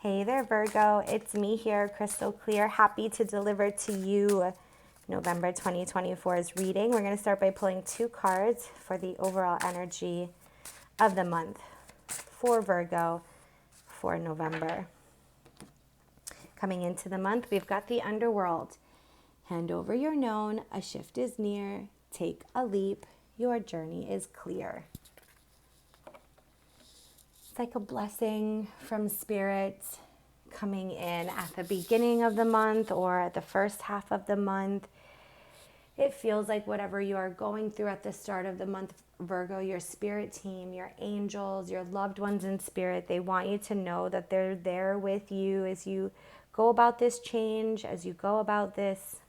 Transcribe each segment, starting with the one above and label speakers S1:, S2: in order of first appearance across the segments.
S1: Hey there, Virgo. It's me here, Crystal Clear. Happy to deliver to you November 2024's reading. We're going to start by pulling 2 cards for the overall energy of the month for Virgo for November. Coming into the month, we've got the underworld. Hand over your known, a shift is near, take a leap, your journey is clear. It's like a blessing from spirit coming in at the beginning of the month or at the first half of the month. It feels like whatever you are going through at the start of the month, Virgo, your spirit team, your angels, your loved ones in spirit, they want you to know that they're there with you as you go about this change, as you go about this,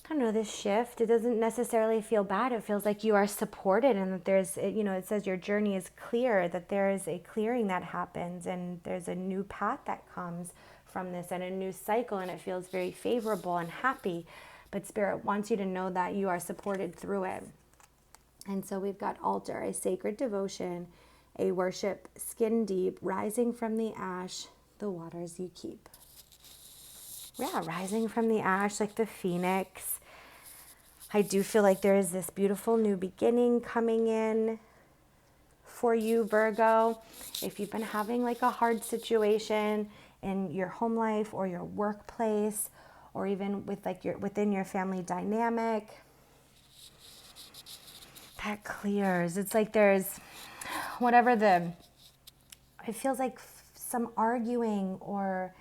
S1: I don't know, this shift. It doesn't necessarily feel bad. It feels like you are supported and that there's, it says your journey is clear, that there is a clearing that happens and there's a new path that comes from this and a new cycle, and it feels very favorable and happy. But Spirit wants you to know that you are supported through it. And so we've got altar, a sacred devotion, a worship skin deep, rising from the ash, the waters you keep. Yeah, rising from the ash like the phoenix. I do feel like there is this beautiful new beginning coming in for you, Virgo. If you've been having like a hard situation in your home life or your workplace, or even with like within your family dynamic, that clears. It's like there's it feels like some arguing, or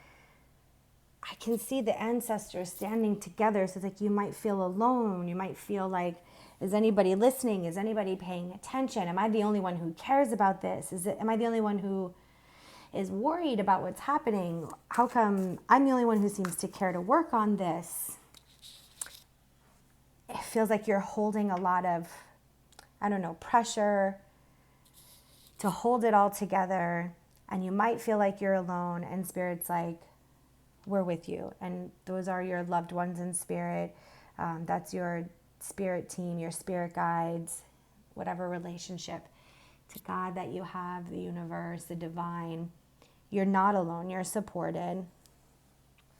S1: I can see the ancestors standing together. So it's like you might feel alone. You might feel like, is anybody listening? Is anybody paying attention? Am I the only one who cares about this? Am I the only one who is worried about what's happening? How come I'm the only one who seems to care to work on this? It feels like you're holding a lot of, pressure to hold it all together. And you might feel like you're alone, and Spirit's like, we're with you. And those are your loved ones in spirit. That's your spirit team, your spirit guides, whatever relationship to God that you have, the universe, the divine. You're not alone. You're supported.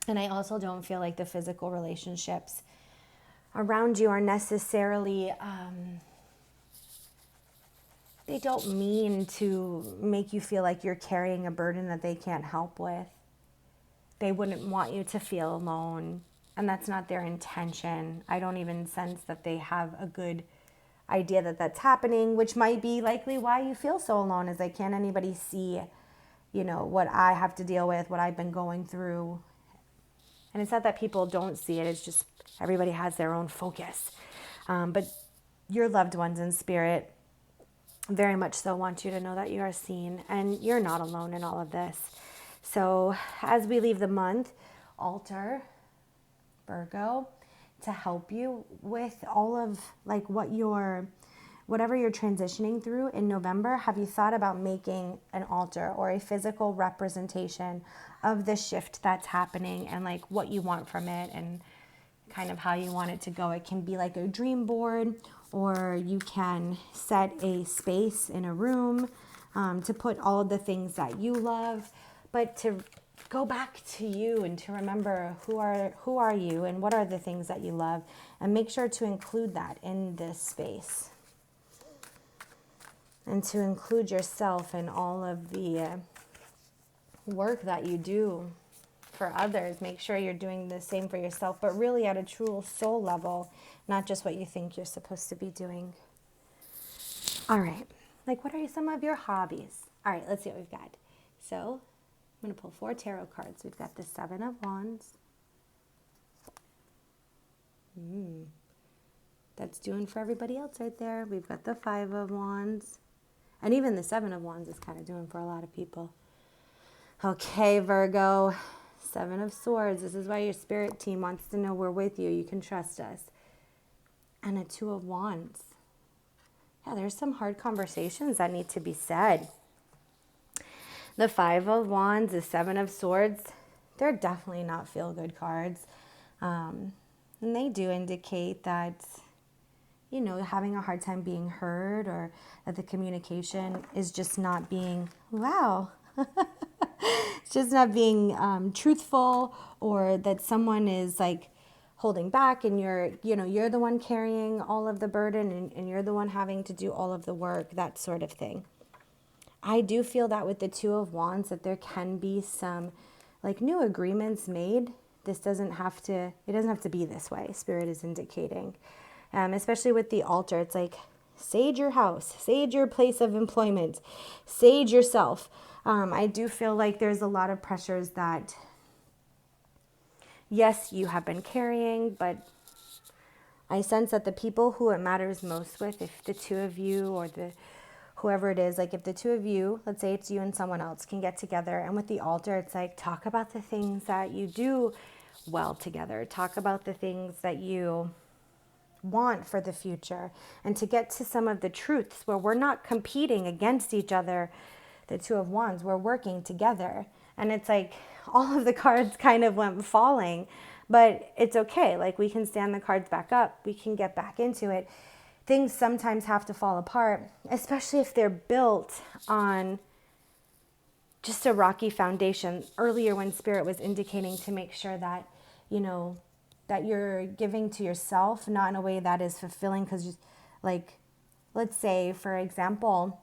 S1: And I also don't feel like the physical relationships around you are necessarily, they don't mean to make you feel like you're carrying a burden that they can't help with. They wouldn't want you to feel alone, and that's not their intention. I don't even sense that they have a good idea that that's happening, which might be likely why you feel so alone, is like, can't anybody see, what I have to deal with, what I've been going through. And it's not that people don't see it, it's just everybody has their own focus. But your loved ones in spirit very much so want you to know that you are seen and you're not alone in all of this. So as we leave the month, altar, Virgo, to help you with all of like whatever you're transitioning through in November. Have you thought about making an altar or a physical representation of the shift that's happening and like what you want from it and kind of how you want it to go? It can be like a dream board, or you can set a space in a room to put all of the things that you love. But to go back to you and to remember who are you and what are the things that you love, and make sure to include that in this space. And to include yourself in all of the work that you do for others. Make sure you're doing the same for yourself, but really at a true soul level, not just what you think you're supposed to be doing. All right. Like, what are some of your hobbies? All right, let's see what we've got. So I'm going to pull 4 tarot cards. We've got the 7 of Wands. That's doing for everybody else right there. We've got the 5 of Wands. And even the 7 of Wands is kind of doing for a lot of people. Okay, Virgo, 7 of Swords. This is why your spirit team wants to know we're with you. You can trust us. And a 2 of Wands. Yeah, there's some hard conversations that need to be said. The 5 of Wands, the 7 of Swords, they're definitely not feel-good cards. And they do indicate that, having a hard time being heard, or that the communication is just not being, wow. It's just not being truthful, or that someone is like holding back and you're the one carrying all of the burden, and you're the one having to do all of the work, that sort of thing. I do feel that with the Two of Wands that there can be some like new agreements made. It doesn't have to be this way, Spirit is indicating. Especially with the altar, it's like sage your house, sage your place of employment, sage yourself. I do feel like there's a lot of pressures that, yes, you have been carrying, but I sense that the people who it matters most with, if the two of you or whoever it is, like if the two of you, let's say it's you and someone else, can get together, and with the altar, it's like talk about the things that you do well together. Talk about the things that you want for the future, and to get to some of the truths where we're not competing against each other. The Two of Wands, we're working together. And it's like all of the cards kind of went falling, but it's okay. Like we can stand the cards back up. We can get back into it. Things sometimes have to fall apart, especially if they're built on just a rocky foundation. Earlier when Spirit was indicating to make sure that, that you're giving to yourself, not in a way that is fulfilling, because like, let's say, for example,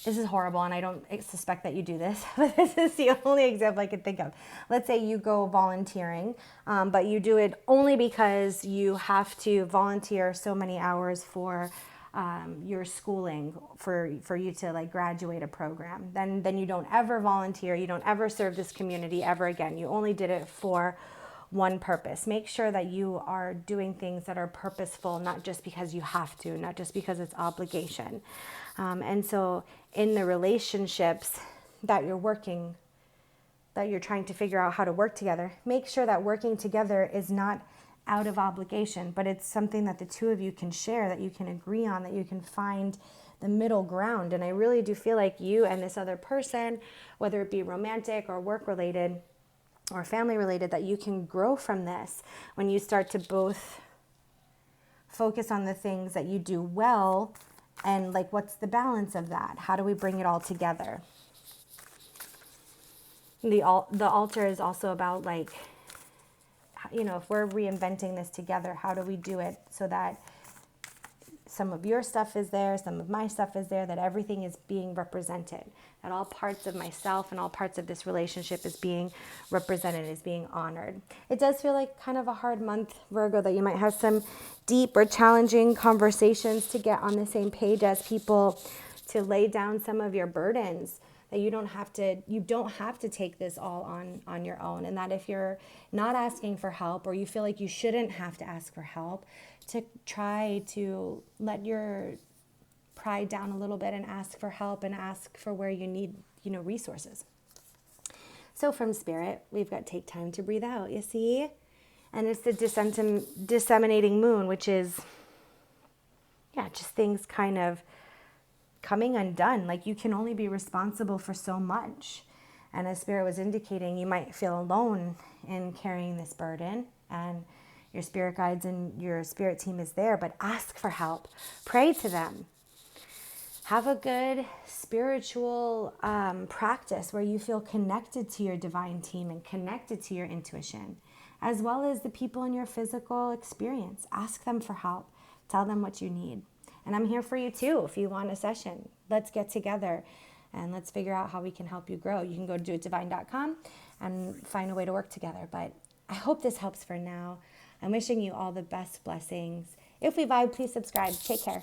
S1: this is horrible, and I don't suspect that you do this, but this is the only example I could think of. Let's say you go volunteering, but you do it only because you have to volunteer so many hours for your schooling for you to like graduate a program. Then you don't ever volunteer. You don't ever serve this community ever again. You only did it for one purpose. Make sure that you are doing things that are purposeful, not just because you have to, not just because it's obligation. And so in the relationships that you're working, that you're trying to figure out how to work together, make sure that working together is not out of obligation, but it's something that the two of you can share, that you can agree on, that you can find the middle ground. And I really do feel like you and this other person, whether it be romantic or work related or family related, that you can grow from this when you start to both focus on the things that you do well, and like what's the balance of that? How do we bring it all together? The altar is also about like, if we're reinventing this together, how do we do it so that some of your stuff is there, some of my stuff is there, that everything is being represented, that all parts of myself and all parts of this relationship is being represented, is being honored. It does feel like kind of a hard month, Virgo, that you might have some deep or challenging conversations to get on the same page as people, to lay down some of your burdens, that you don't have to take this all on your own. And that if you're not asking for help, or you feel like you shouldn't have to ask for help, to try to let your pride down a little bit and ask for help, and ask for where you need, resources. So from Spirit, we've got take time to breathe out, you see? And it's the disseminating moon, which is, just things kind of coming undone. Like you can only be responsible for so much. And as Spirit was indicating, you might feel alone in carrying this burden, and your spirit guides and your spirit team is there, but ask for help. Pray to them. Have a good spiritual practice where you feel connected to your divine team and connected to your intuition, as well as the people in your physical experience. Ask them for help. Tell them what you need. And I'm here for you too. If you want a session, let's get together and let's figure out how we can help you grow. You can go to doitdivine.com and find a way to work together. But I hope this helps for now. I'm wishing you all the best blessings. If we vibe, please subscribe. Take care.